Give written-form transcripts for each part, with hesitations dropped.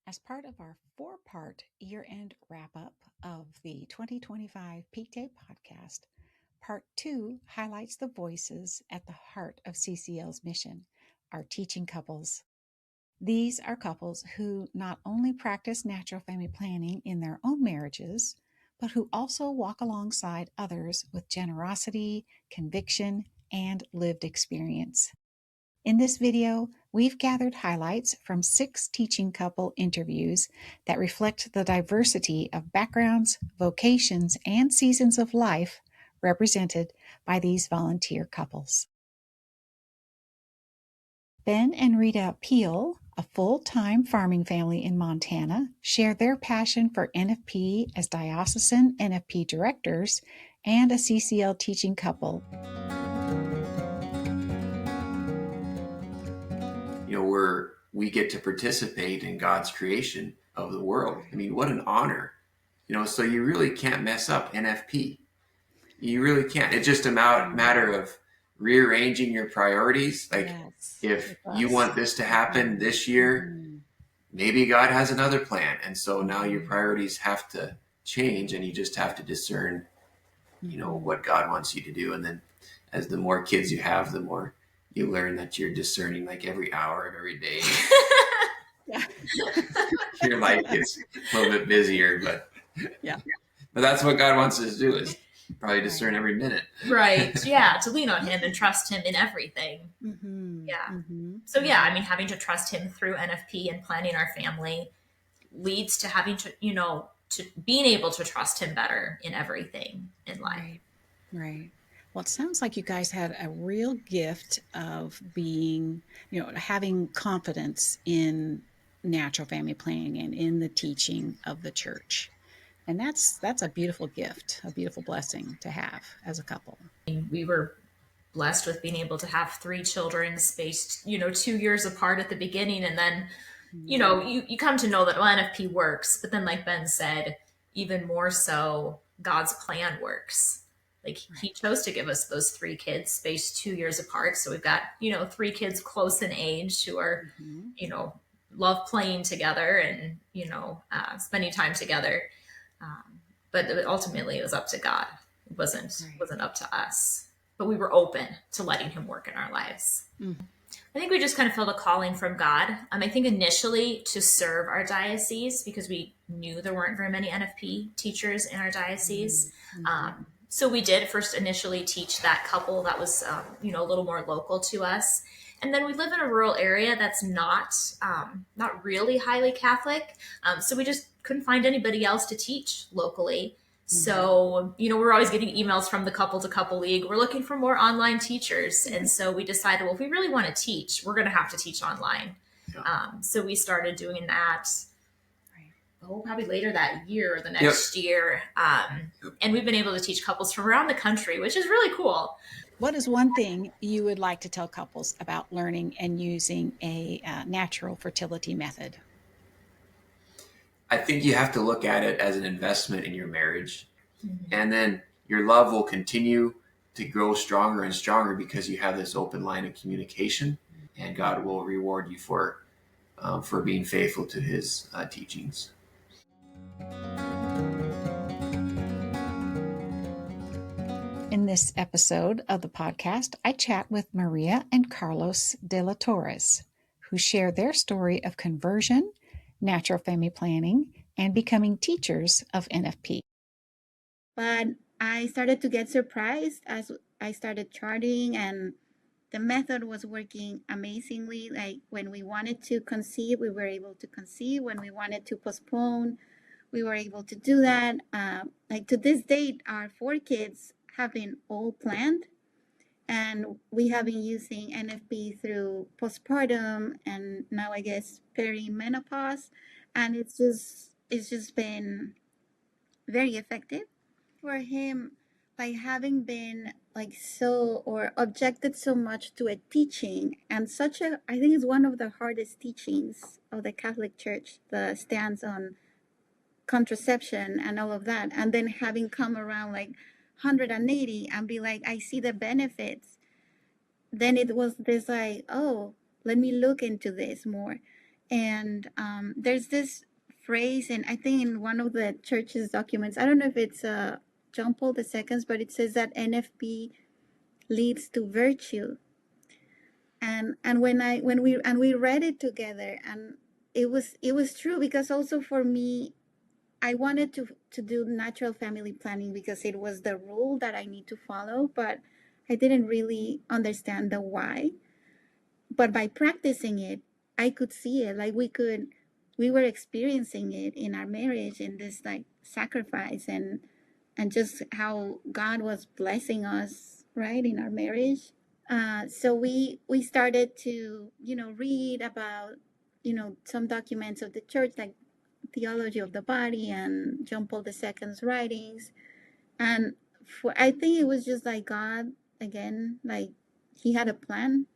As part of our four-part year-end wrap-up of the 2025 PeakDay podcast, Part 2 highlights the voices at the heart of CCL's mission, our teaching couples. These are couples who not only practice natural family planning in their own marriages, but who also walk alongside others with generosity, conviction, and lived experience. In this video, we've gathered highlights from 6 teaching couple interviews that reflect the diversity of backgrounds, vocations, and seasons of life represented by these volunteer couples. Ben and Rita Peel, a full-time farming family in Montana, share their passion for NFP as diocesan NFP directors and a CCL teaching couple. Where we get to participate in God's creation of the world. I mean, what an honor. So you really can't mess up NFP. You really can't. It's just a matter of rearranging your priorities. Like, if you want this to happen this year, maybe God has another plan. And so now your priorities have to change, and you just have to discern, what God wants you to do. And then as the more kids you have, the more you learn that you're discerning, like, every hour of every day. Your life gets a little bit busier, but that's what God wants us to do, is probably discern every minute. Right. Yeah. To lean on him and trust him in everything. Yeah. So I mean, having to trust him through NFP and planning our family leads to having to, to being able to trust him better in everything in life. Right. Well, it sounds like you guys had a real gift of being, having confidence in natural family planning and in the teaching of the church. And that's a beautiful gift, a beautiful blessing to have as a couple. We were blessed with being able to have 3 children spaced, 2 years apart at the beginning. And then, you come to know that NFP works. But then, like Ben said, even more so, God's plan works. Like, he chose to give us those 3 kids spaced 2 years apart. So we've got, 3 kids close in age who are, love playing together and, spending time together. But ultimately it was up to God. It wasn't up to us, but we were open to letting him work in our lives. I think we just kind of felt a calling from God. I think initially to serve our diocese, because we knew there weren't very many NFP teachers in our diocese. So we did first initially teach that couple that was, a little more local to us. And then we live in a rural area that's not really highly Catholic. So we just couldn't find anybody else to teach locally. So, we're always getting emails from the Couple to Couple League. We're looking for more online teachers. And so we decided, well, if we really want to teach, we're going to have to teach online. So we started doing that. Probably later that year or the next year. And we've been able to teach couples from around the country, which is really cool. What is one thing you would like to tell couples about learning and using a natural fertility method? I think you have to look at it as an investment in your marriage. And then your love will continue to grow stronger and stronger because you have this open line of communication, and God will reward you for being faithful to his teachings. In this episode of the podcast, I chat with Maria and Carlos de la Torres, who share their story of conversion, natural family planning, and becoming teachers of NFP. But I started to get surprised as I started charting, and the method was working amazingly. Like, when we wanted to conceive, we were able to conceive. When we wanted to postpone, we were able to do that. Like, to this date, our 4 kids have been all planned, and we have been using NFP through postpartum and now, I guess, perimenopause, and it's just been very effective for him. By having been objected so much to a teaching, and I think it's one of the hardest teachings of the Catholic Church, the stance on contraception and all of that, and then having come around like 180 and be like, I see the benefits. Then it was this like, oh, let me look into this more. And there's this phrase, and I think in one of the church's documents, I don't know if it's John Paul II's, but it says that NFP leads to virtue. And when we read it together, and it was true, because also for me, I wanted to do natural family planning because it was the rule that I need to follow, but I didn't really understand the why. But by practicing it, I could see it. Like we were experiencing it in our marriage, in this like sacrifice, and just how God was blessing us, right, in our marriage. So we started to read about some documents of the church, like theology of the body and John Paul II's writings. And I think it was just like God again, like he had a plan.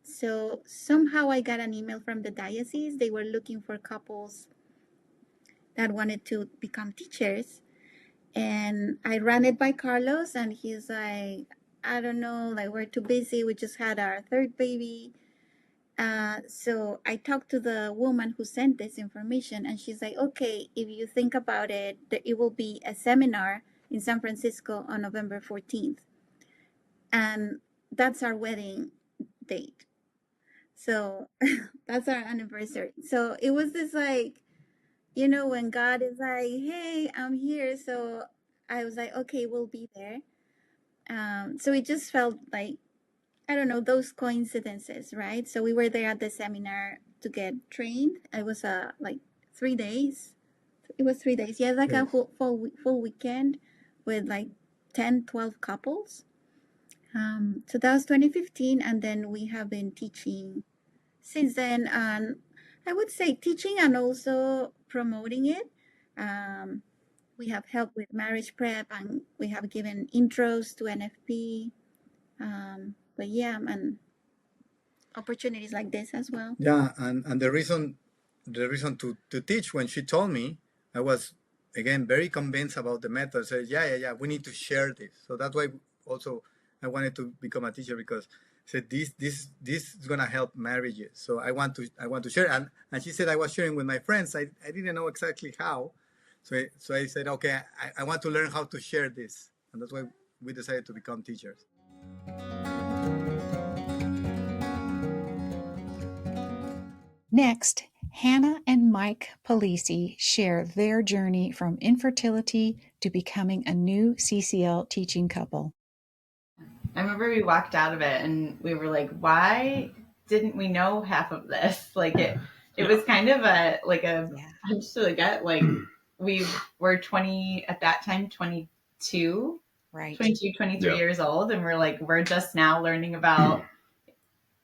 So somehow I got an email from the diocese. They were looking for couples that wanted to become teachers. And I ran it by Carlos, and he's like, I don't know, like we're too busy. We just had our third baby. So I talked to the woman who sent this information, and she's like, okay, if you think about it, it will be a seminar in San Francisco on November 14th. And that's our wedding date. So that's our anniversary. So it was this like, when God is like, hey, I'm here. So I was like, okay, we'll be there. So it just felt like, I don't know, those coincidences, right? So we were there at the seminar to get trained. It was like 3 days. It was 3 days. Yeah, like a full weekend with like 10, 12 couples. So that was 2015. And then we have been teaching since then. I would say teaching and also promoting it. We have helped with marriage prep, and we have given intros to NFP. But yeah, and opportunities like this as well. Yeah, and the reason to teach, when she told me, I was again very convinced about the method. I said, yeah, we need to share this. So that's why also I wanted to become a teacher, because I said this is gonna help marriages. So I want to share. And she said I was sharing with my friends. I didn't know exactly how. So I said, okay, I want to learn how to share this. And that's why we decided to become teachers. Next, Hannah and Mike Polisi share their journey from infertility to becoming a new CCL teaching couple. I remember we walked out of it and we were like, why didn't we know half of this? Like it was kind of I just forget, like we were 20 at that time, 22, Right. 22, 23 years old. And we're just now learning about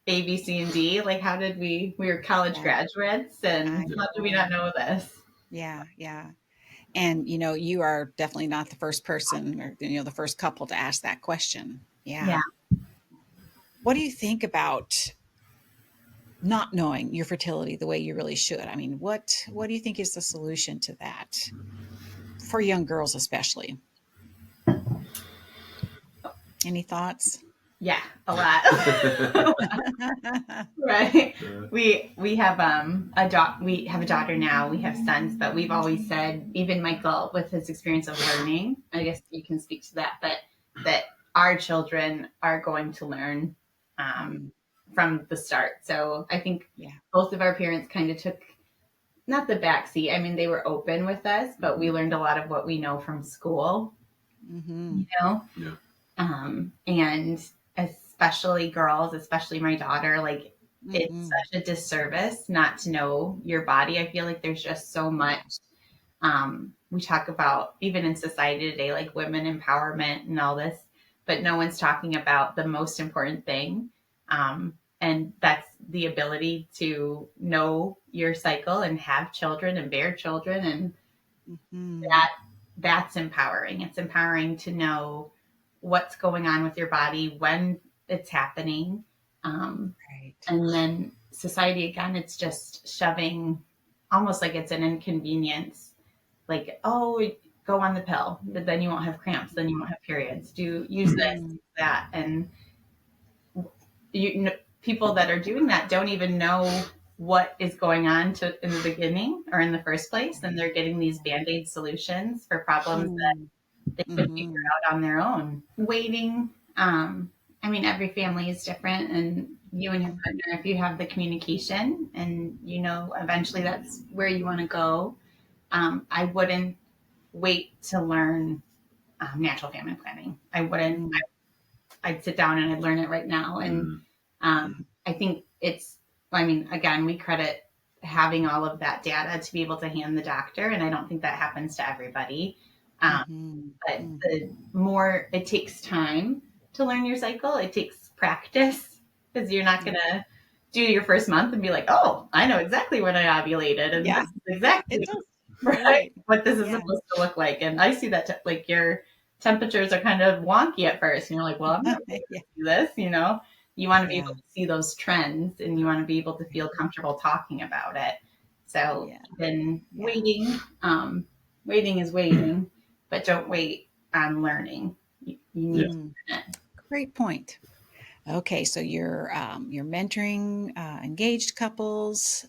A, B, C, and D. Like, how did we were college graduates, and how did we not know this? Yeah. And, you are definitely not the first person or, the first couple to ask that question. Yeah. What do you think about not knowing your fertility the way you really should? I mean, what do you think is the solution to that for young girls, especially? Any thoughts? Yeah, a lot. Right. We have we have a daughter now. We have sons, but we've always said, even Michael, with his experience of learning, I guess you can speak to that, but that our children are going to learn from the start. So I think both of our parents kind of took not the backseat. I mean, they were open with us, but we learned a lot of what we know from school. Mm-hmm. And especially girls, especially my daughter, like it's such a disservice not to know your body. I feel like there's just so much we talk about, even in society today, like women empowerment and all this, but no one's talking about the most important thing. And that's the ability to know your cycle and have children and bear children. And that's empowering. It's empowering to know what's going on with your body when it's happening. Right. And then society, again, it's just shoving, almost like it's an inconvenience. Like, oh, go on the pill, but then you won't have cramps, then you won't have periods. Use this, that. And people that are doing that don't even know what is going on in the beginning or in the first place, and they're getting these band-aid solutions for problems that they could figure out on their own. Waiting, I mean, every family is different, and you and your partner, if you have the communication and you know eventually that's where you want to go, I wouldn't wait to learn natural family planning. I wouldn't. I'd sit down and I'd learn it right now. And I think I mean, again, we credit having all of that data to be able to hand the doctor, and I don't think that happens to everybody. But the more it takes time to learn your cycle, it takes practice, because you're not going to do your first month and be like, oh, I know exactly when I ovulated, and this is exactly right what this is supposed to look like. And I see that like your temperatures are kind of wonky at first, and you're like, well, I'm not going to do this. You want to be able to see those trends, and you want to be able to feel comfortable talking about it. So then waiting is waiting, but don't wait on learning. You need to learn it. Great point. Okay, so you're mentoring engaged couples.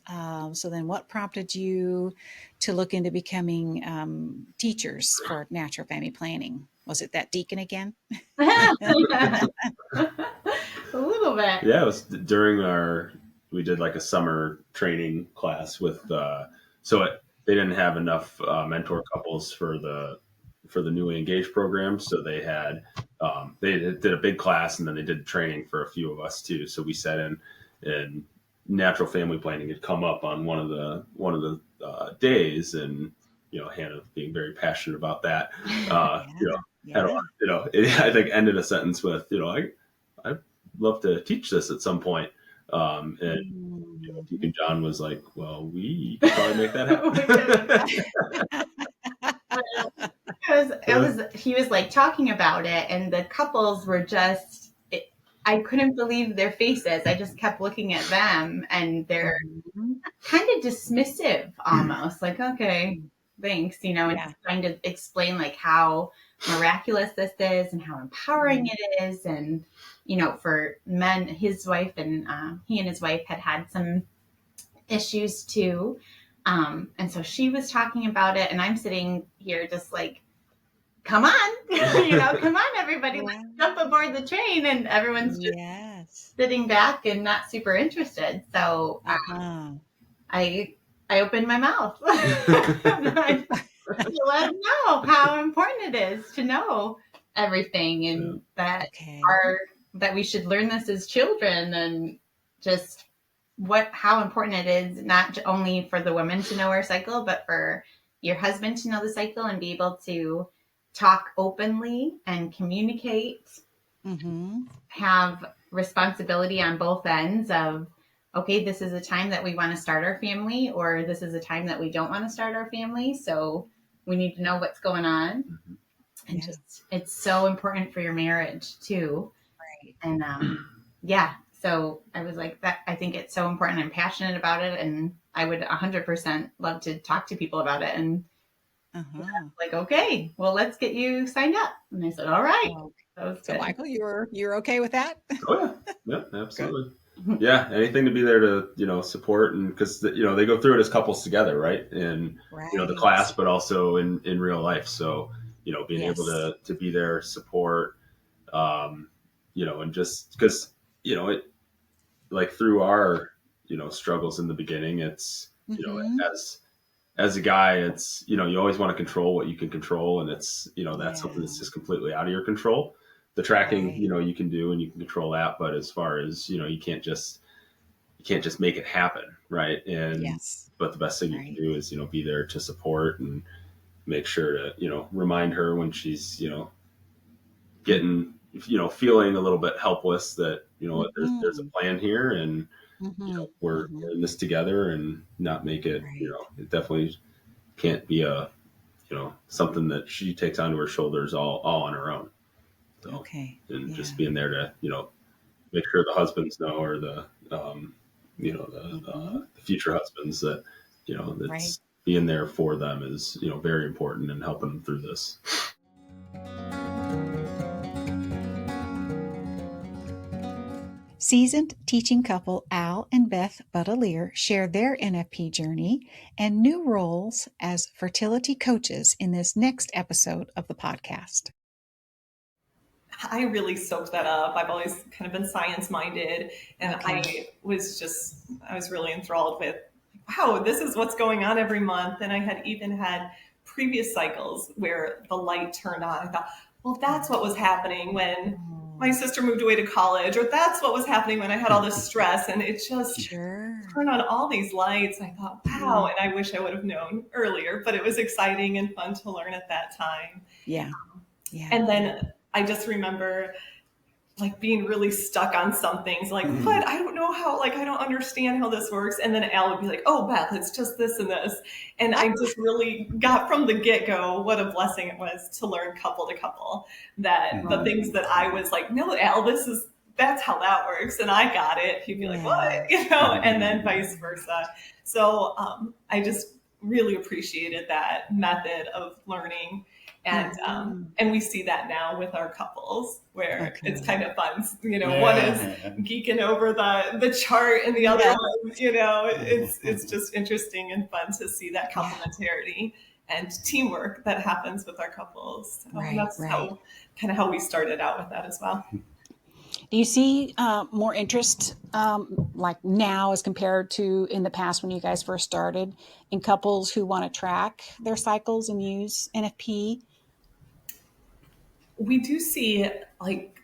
So then what prompted you to look into becoming teachers for natural family planning? Was it that deacon again? A little bit. Yeah, it was during we did like a summer training class with, they didn't have enough mentor couples for the newly engaged program. So they had, they did a big class, and then they did training for a few of us too. So we sat in, and natural family planning had come up on one of the days, and Hannah being very passionate about that, I think ended a sentence with, I'd love to teach this at some point. And Deacon John was like, well, we could probably make that happen. He was like talking about it, and the couples were just, I couldn't believe their faces. I just kept looking at them, and they're kind of dismissive almost, like, okay, thanks, and trying to explain like how miraculous this is and how empowering it is. And, for men, his wife and he and his wife had some issues too. And so she was talking about it, and I'm sitting here just like, come on, come on, everybody, let's jump aboard the train. And everyone's just sitting back and not super interested. So I opened my mouth to let them know how important it is to know everything, and that that we should learn this as children, and just how important it is, not only for the women to know our cycle, but for your husband to know the cycle and be able to talk openly and communicate, have responsibility on both ends of, okay, this is a time that we want to start our family, or this is a time that we don't want to start our family. So we need to know what's going on. And just, it's so important for your marriage too. Right. And so I was like, that, I think it's so important. I'm passionate about it, and I would 100% love to talk to people about it. And like, okay, well, let's get you signed up. And I said, all right. So Michael, you're okay with that? Oh yeah, absolutely. Yeah, anything to be there to support, and because they go through it as couples together, right? And the class, but also in real life. So being able to be there, support, and just because it, like, through our struggles in the beginning, it's as a guy, it's you always want to control what you can control, and it's that's something that's just completely out of your control. The tracking, you can do, and you can control that, but as far as you can't just make it happen, right? And but the best thing you can do is be there to support and make sure to remind her when she's getting feeling a little bit helpless that there's a plan here, and we're in this together, and not make it it definitely can't be a something that she takes onto her shoulders all on her own. So, and just being there to make sure the husbands know, or the the future husbands, that that's being there for them is very important, and helping them through this. Seasoned teaching couple Al and Beth Butterleer share their NFP journey and new roles as fertility coaches in this next episode of the podcast. I really soaked that up. I've always kind of been science-minded, and I was really enthralled with, wow, this is what's going on every month. And I had even had previous cycles where the light turned on. I thought, well, that's what was happening when my sister moved away to college, or that's what was happening when I had all this stress. And it just turned on all these lights. I thought, wow, and I wish I would have known earlier, but it was exciting and fun to learn at that time. Yeah. And then I just remember like being really stuck on some things, like, what? I don't know how, like, I don't understand how this works. And then Al would be like, oh, Beth, it's just this and this. And I just really got from the get-go what a blessing it was to learn couple to couple, that the things that I was like, no, Al, that's how that works. And I got it. He'd be like, what? You know, and then vice versa. So I just really appreciated that method of learning. And we see that now with our couples, where it's kind of fun. You know, one is geeking over the chart and the other one, you know, it's just interesting and fun to see that complementarity and teamwork that happens with our couples. So that's how we started out with that as well. Do you see more interest like now as compared to in the past when you guys first started, in couples who want to track their cycles and use NFP? We do see, like,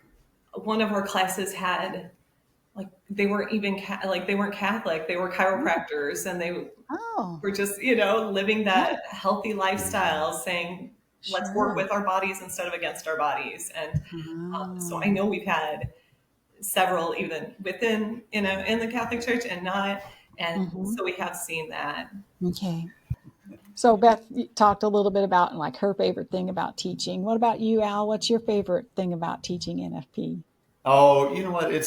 one of our classes had, like, they weren't even they weren't Catholic, they were chiropractors, and they were just, you know, living that healthy lifestyle, saying, let's work with our bodies instead of against our bodies. And so I know we've had several even within in the Catholic Church and not, and so we have seen that. Okay. So Beth talked a little bit about like her favorite thing about teaching. What about you, Al? What's your favorite thing about teaching NFP? Oh, you know what? It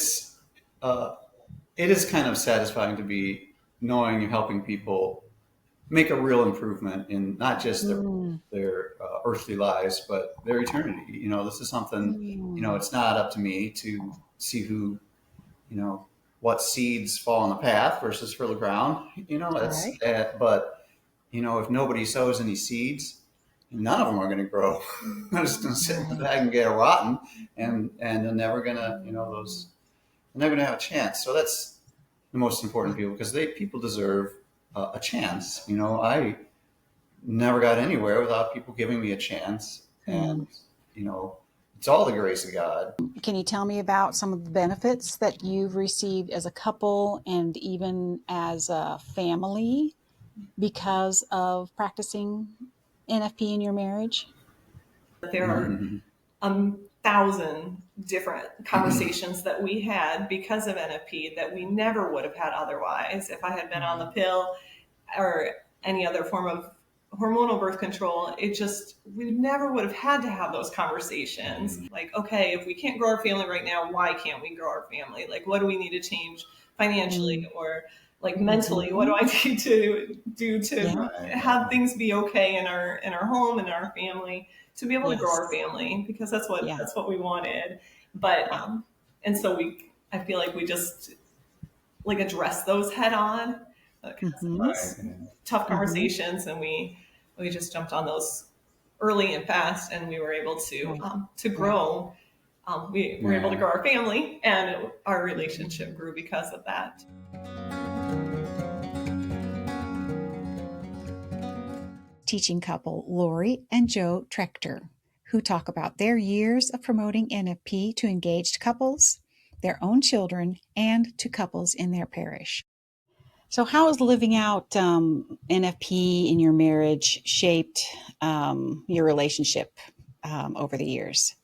is kind of satisfying to be knowing you're helping people make a real improvement in not just their earthly lives, but their eternity. You know, this is something, you know, it's not up to me to see who, you know, what seeds fall on the path versus fertile ground. You know, but you know, if nobody sows any seeds, none of them are going to grow. They're just going to sit in the bag and get rotten, and they're never going to, you know, they're never going to have a chance. So that's the most important people, because people deserve a chance. You know, I never got anywhere without people giving me a chance, and you know, it's all the grace of God. Can you tell me about some of the benefits that you've received as a couple and even as a family because of practicing NFP in your marriage? There are 1,000 different conversations that we had because of NFP that we never would have had otherwise. If I had been on the pill or any other form of hormonal birth control, we never would have had to have those conversations. Like, okay, if we can't grow our family right now, why can't we grow our family? Like, what do we need to change financially or like mentally? What do I need to do to have things be okay in our home and our family, to be able to grow our family? Because that's what we wanted. But and so I feel like we just like address those head on, tough conversations, and we just jumped on those early and fast, and we were able to grow. We were able to grow our family, and our relationship grew because of that. Teaching couple Lori and Joe Trechter, who talk about their years of promoting NFP to engaged couples, their own children, and to couples in their parish. So how has living out NFP in your marriage shaped your relationship over the years?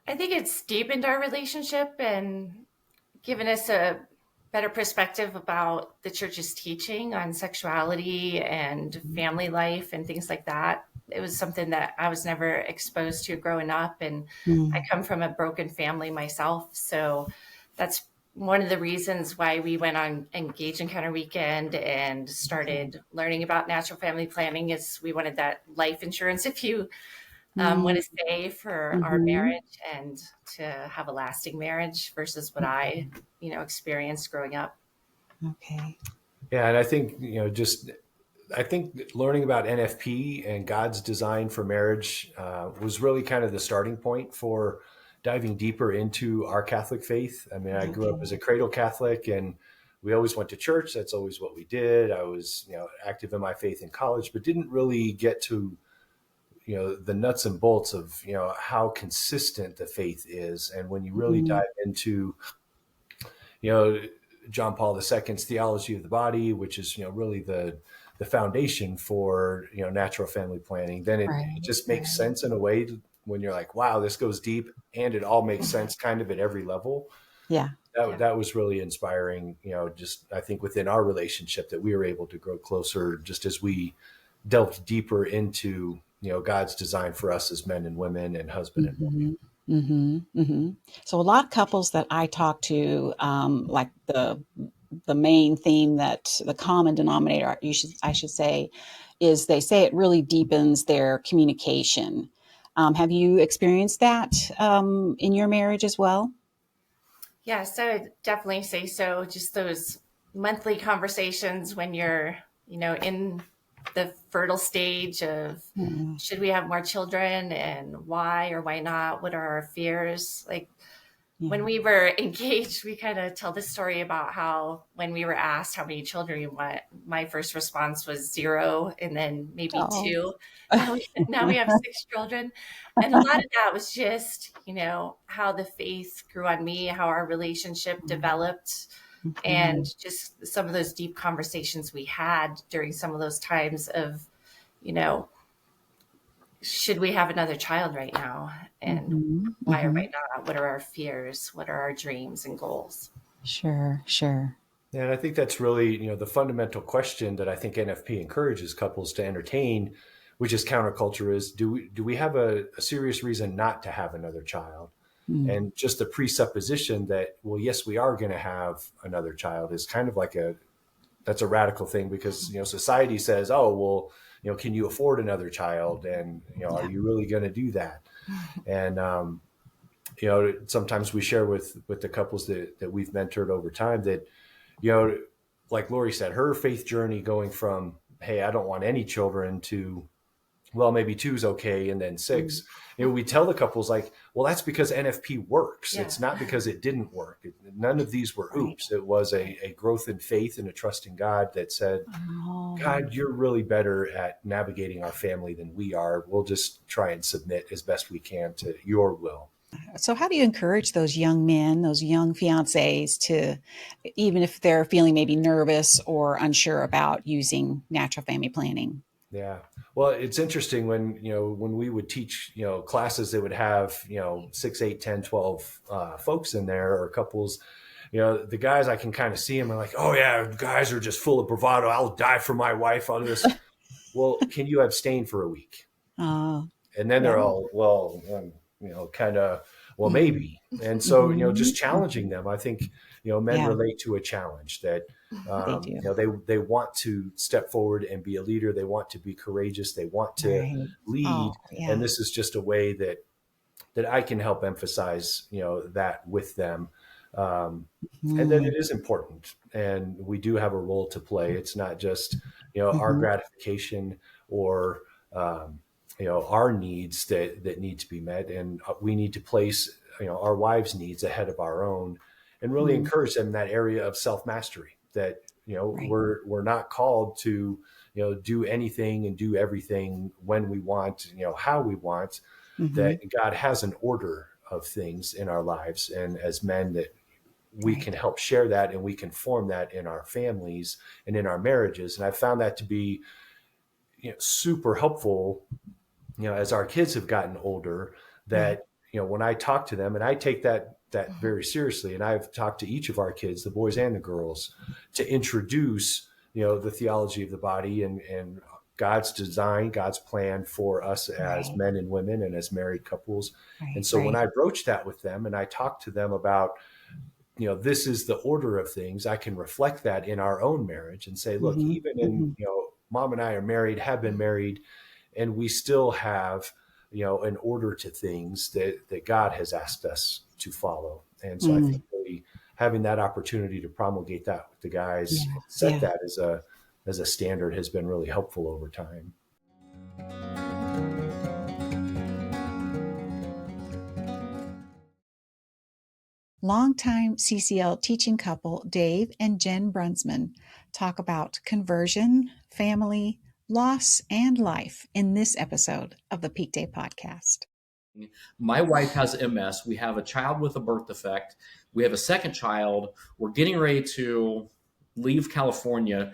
I think it's deepened our relationship and given us a better perspective about the church's teaching on sexuality and family life and things like that. It was something that I was never exposed to growing up, and I come from a broken family myself. So that's one of the reasons why we went on Engage Encounter Weekend and started learning about natural family planning, is we wanted that life insurance, if you want to say for our Mm-hmm. marriage and to have a lasting marriage versus what I, experienced growing up. Okay. Yeah, and I think I think learning about NFP and God's design for marriage was really kind of the starting point for diving deeper into our Catholic faith. I mean, I grew up as a cradle Catholic, and we always went to church. That's always what we did. I was, active in my faith in college, but didn't really get to, the nuts and bolts of, how consistent the faith is. And when you really dive into, you know, John Paul II's theology of the body, which is, really the foundation for, natural family planning, then it just makes sense in a way when you're like, wow, this goes deep, and it all makes sense kind of at every level. Yeah. That was really inspiring, just I think within our relationship that we were able to grow closer just as we delved deeper into, God's design for us as men and women and husband and wife. Mm-hmm. Mm-hmm. So a lot of couples that I talk to, like the main theme, that the common denominator, I should say, is they say it really deepens their communication. Have you experienced that in your marriage as well? Yes, I would definitely say so. Just those monthly conversations when you're, in the fertile stage of should we have more children and why or why not? What are our fears? Like when we were engaged, we kind of tell this story about how when we were asked how many children we want, my first response was 0 and then maybe 2. Now we have 6 children. And a lot of that was just, how the faith grew on me, how our relationship developed, and just some of those deep conversations we had during some of those times of, should we have another child right now? And why or why not? What are our fears? What are our dreams and goals? Sure. Yeah, and I think that's really, the fundamental question that I think NFP encourages couples to entertain, which is counterculture, is do we have a serious reason not to have another child? And just the presupposition that, well, yes, we are going to have another child is kind of like that's a radical thing, because, society says, oh, well, can you afford another child? And, are you really going to do that? And, sometimes we share with the couples that we've mentored over time that, like Lori said, her faith journey going from, hey, I don't want any children, to, well, maybe 2 is okay, and then 6. We tell the couples like, well, that's because NFP works. It's not because it didn't work. None of these were oops. It was a growth in faith and a trust in God that said, God, you're really better at navigating our family than we are. We'll just try and submit as best we can to your will. So how do you encourage those young men, those young fiancés, to, even if they're feeling maybe nervous or unsure about using natural family planning? Yeah. Well, it's interesting when we would teach, classes that would have, 6, 8, 10, 12 folks in there, or couples, the guys, I can kind of see them and like, oh yeah, guys are just full of bravado. I'll die for my wife on this. Well, can you abstain for a week? And then they're all, well, kind of, well, maybe. And so, just challenging them. I think, men relate to a challenge that, they want to step forward and be a leader. They want to be courageous. They want to lead. And this is just a way that I can help emphasize, that with them. And then it is important. And we do have a role to play. It's not just, our gratification or, our needs that need to be met. And we need to place, our wives' needs ahead of our own, and really encourage them in that area of self-mastery, that, we're not called to, do anything and do everything when we want, how we want, that God has an order of things in our lives. And as men, that we can help share that, and we can form that in our families and in our marriages. And I found that to be, super helpful, as our kids have gotten older, that, when I talk to them, and I take that very seriously, and I've talked to each of our kids, the boys and the girls, to introduce, the theology of the body and God's design, God's plan for us as men and women and as married couples. And so when I broach that with them and I talk to them about, this is the order of things, I can reflect that in our own marriage and say, look, even in, Mom and I are married, have been married, and we still have, an order to things that God has asked us to follow. And so I think really having that opportunity to promulgate that with the guys, set that as a standard has been really helpful over time. Longtime CCL teaching couple Dave and Jen Brunsman talk about conversion, family, loss, and life in this episode of the PeakDay podcast. My wife has MS. We have a child with a birth defect. We have a second child. We're getting ready to leave California.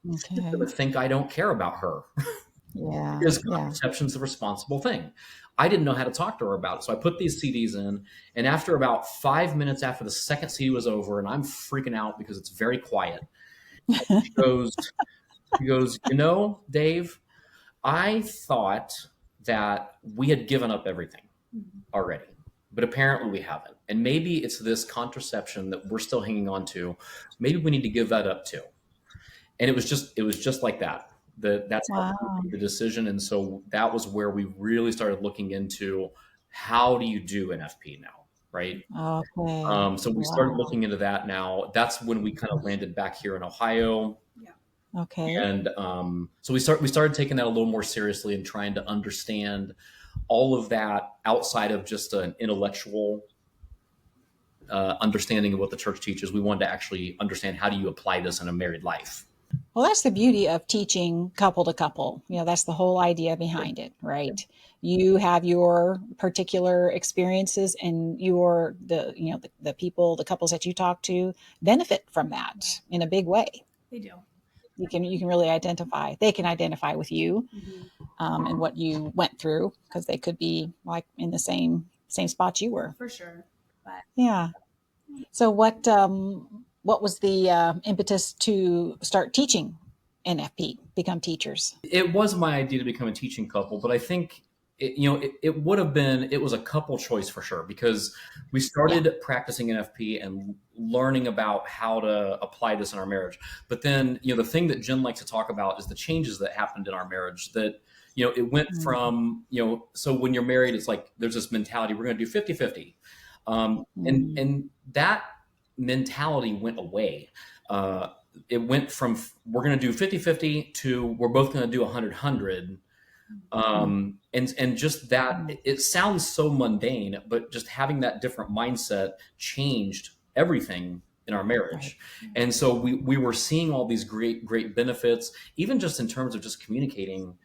Okay. She's going to think I don't care about her. Yeah. Because contraception's the responsible thing. I didn't know how to talk to her about it. So I put these CDs in, and after about 5 minutes after the second CD was over, and I'm freaking out because it's very quiet, she goes, Dave, I thought that we had given up everything already, but apparently we haven't. And maybe it's this contraception that we're still hanging on to. Maybe we need to give that up too. And it was just like that. That's how we made the decision. And so that was where we really started looking into how do you do NFP now, right? Okay. So we started looking into that now. That's when we kind of landed back here in Ohio. Yeah. Okay. And so we started taking that a little more seriously and trying to understand all of that outside of just an intellectual understanding of what the church teaches. We wanted to actually understand, how do you apply this in a married life? Well, that's the beauty of teaching couple to couple. That's the whole idea behind it, right? You have your particular experiences, and the people, the couples that you talk to benefit from that in a big way. They do. You can really identify. They can identify with you and what you went through, because they could be like in the same spot you were. For sure. But yeah. So what was the impetus to start teaching NFP, become teachers? It was my idea to become a teaching couple, but I think it would have been, it was a couple choice for sure, because we started practicing NFP and learning about how to apply this in our marriage. But then, the thing that Jen likes to talk about is the changes that happened in our marriage, that, it went from, so when you're married, it's like, there's this mentality, we're going to do 50-50. And that mentality went away. It went from, we're going to do 50-50 to we're both going to do 100-100. And just that, it sounds so mundane, but just having that different mindset changed everything in our marriage. Right. And so we were seeing all these great benefits, even just in terms of just communicating.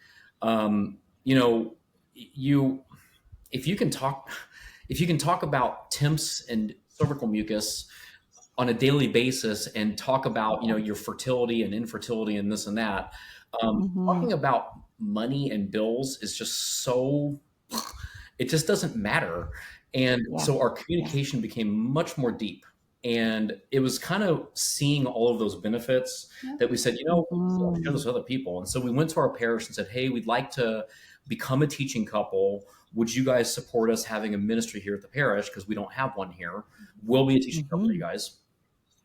If you can talk about TIMS and cervical mucus on a daily basis and talk about, your fertility and infertility and this and that, talking about money and bills is just so, it just doesn't matter. And so our communication became much more deep. And it was kind of seeing all of those benefits that we said, share this with other people. And so we went to our parish and said, hey, we'd like to become a teaching couple. Would you guys support us having a ministry here at the parish? Because we don't have one here. We'll be a teaching couple, you guys.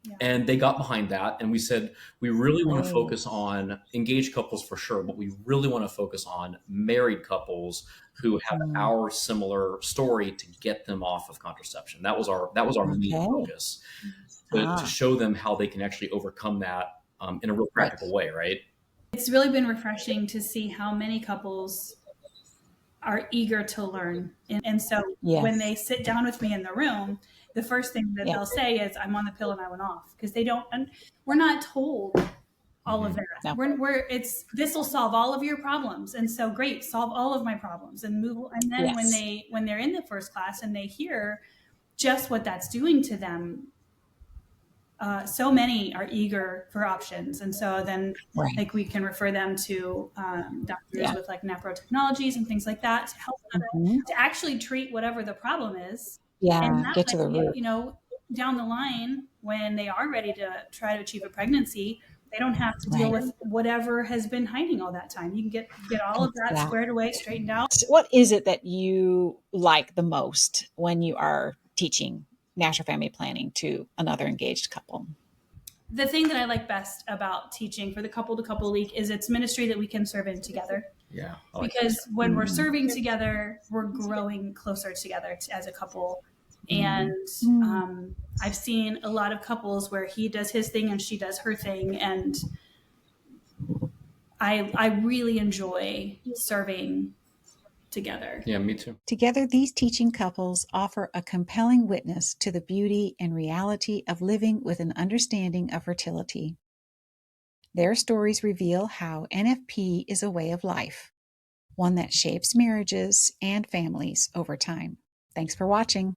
Yeah. And they got behind that. And we said, we really want to focus on engaged couples for sure, but we really want to focus on married couples who have our similar story to get them off of contraception. That was our main focus, to show them how they can actually overcome that in a real practical way, right? It's really been refreshing to see how many couples are eager to learn. And so when they sit down with me in the room, the first thing that they'll say is, I'm on the pill and I went off, because we're not told all of that. No. This will solve all of your problems. And so great, solve all of my problems and move. And then when they're in the first class and they hear just what that's doing to them, so many are eager for options. And so then like we can refer them to doctors with like neprotechnologies and things like that to help them to actually treat whatever the problem is. And get to the root. Down the line, when they are ready to try to achieve a pregnancy, they don't have to deal with whatever has been hiding all that time. You can get all of that squared away, straightened out. What is it that you like the most when you are teaching natural family planning to another engaged couple? The thing that I like best about teaching for the couple to couple week is it's ministry that we can serve in together. Yeah. Because when we're serving together, we're growing closer together as a couple. And I've seen a lot of couples where he does his thing and she does her thing. And I really enjoy serving together. Yeah, me too. Together, these teaching couples offer a compelling witness to the beauty and reality of living with an understanding of fertility. Their stories reveal how NFP is a way of life, one that shapes marriages and families over time. Thanks for watching.